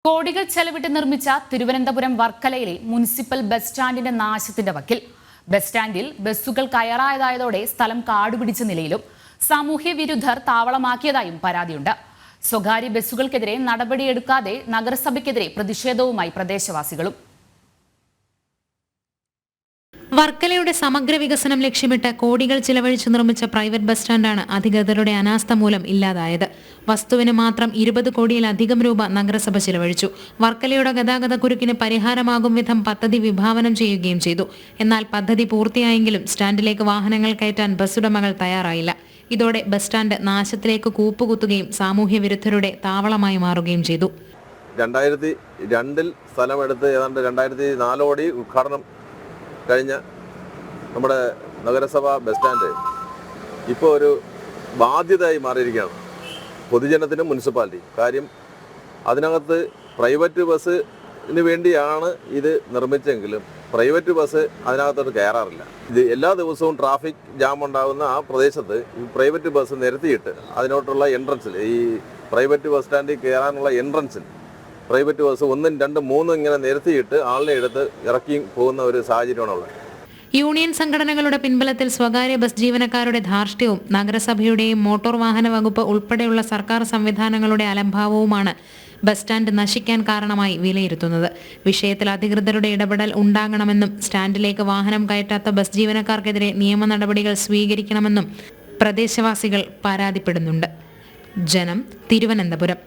കോടികൾ ചെലവിട്ട് നിർമ്മിച്ച Thiruvananthapuram വർക്കലയിലെ municipal bus സ്റ്റാൻഡിന്റെ നാശത്തിന്റെ വക്കിൽ. ബസ് സ്റ്റാൻഡിൽ ബസ്സുകൾ കയറാതായതോടെ സ്ഥലം കാടുപിടിച്ച നിലയിലും സാമൂഹ്യ വിരുദ്ധർ താവളമാക്കിയതായും പരാതിയുണ്ട്. സ്വകാര്യ ബസ്സുകൾക്കെതിരെ നടപടിയെടുക്കാതെ നഗരസഭയ്ക്കെതിരെ പ്രതിഷേധവുമായി പ്രദേശവാസികളും. വർക്കലയുടെ സമഗ്ര വികസനം ലക്ഷ്യമിട്ട് കോടികൾ ചിലവഴിച്ച് നിർമ്മിച്ച പ്രൈവറ്റ് ബസ് സ്റ്റാൻഡാണ് അധികൃതരുടെ അനാസ്ഥ മൂലം ഇല്ലാതായത്. വസ്തുവിന് മാത്രം 20 കോടിയിലധികം രൂപ നഗരസഭ ചിലവഴിച്ചു. വർക്കലയുടെ ഗതാഗത കുരുക്കിന് പരിഹാരമാകും വിധം പദ്ധതി വിഭാവനം ചെയ്യുകയും ചെയ്തു. എന്നാൽ പദ്ധതി പൂർത്തിയായെങ്കിലും സ്റ്റാൻഡിലേക്ക് വാഹനങ്ങൾ കയറ്റാൻ ബസ്സുടമകൾ തയ്യാറായില്ല. ഇതോടെ ബസ് സ്റ്റാൻഡ് നാശത്തിലേക്ക് കൂപ്പുകുത്തുകയും സാമൂഹ്യ വിരുദ്ധരുടെ താവളമായി മാറുകയും ചെയ്തു. 2002 സ്ഥലമെടുത്ത് ഏതാണ്ട് 2004 ഉദ്ഘാടനം കഴിഞ്ഞ നമ്മുടെ നഗരസഭ ബസ് സ്റ്റാൻഡ് ഇപ്പോൾ ഒരു ബാധ്യതയായി മാറിയിരിക്കുകയാണ് പൊതുജനത്തിനും മുനിസിപ്പാലിറ്റി. കാര്യം അതിനകത്ത് പ്രൈവറ്റ് ബസ്സിന് വേണ്ടിയാണ് ഇത് നിർമ്മിച്ചെങ്കിലും പ്രൈവറ്റ് ബസ് അതിനകത്തോട്ട് കയറാറില്ല. ഇത് എല്ലാ ദിവസവും ട്രാഫിക് ജാം ഉണ്ടാകുന്ന ആ പ്രദേശത്ത് ഈ പ്രൈവറ്റ് ബസ് നിരത്തിയിട്ട് അതിനോട്ടുള്ള എൻട്രൻസിൽ, ഈ പ്രൈവറ്റ് ബസ് സ്റ്റാൻഡിൽ കയറാനുള്ള എൻട്രൻസിൽ പ്രൈവറ്റ് ബസ് 1, 2, 3 ഇങ്ങനെ നിരത്തിയിട്ട് ആളിനെ എടുത്ത് ഇറക്കി പോകുന്ന ഒരു സാഹചര്യമാണുള്ളത്. യൂണിയൻ സംഘടനകളുടെ പിൻബലത്തിൽ സ്വകാര്യ ബസ് ജീവനക്കാരുടെ ധാർഷ്ട്യവും നഗരസഭയുടെയും മോട്ടോർ വാഹന വകുപ്പ് ഉൾപ്പെടെയുള്ള സർക്കാർ സംവിധാനങ്ങളുടെ അലംഭാവവുമാണ് ബസ് സ്റ്റാൻഡ് നശിക്കാൻ കാരണമായി വിലയിരുത്തുന്നത്. വിഷയത്തിൽ അധികൃതരുടെ ഇടപെടൽ ഉണ്ടാകണമെന്നും സ്റ്റാൻഡിലേക്ക് വാഹനം കയറ്റാത്ത ബസ് ജീവനക്കാർക്കെതിരെ നിയമ നടപടികൾ സ്വീകരിക്കണമെന്നും പ്രദേശവാസികൾ പരാതിപ്പെടുന്നുണ്ട്. ജനം, തിരുവനന്തപുരം.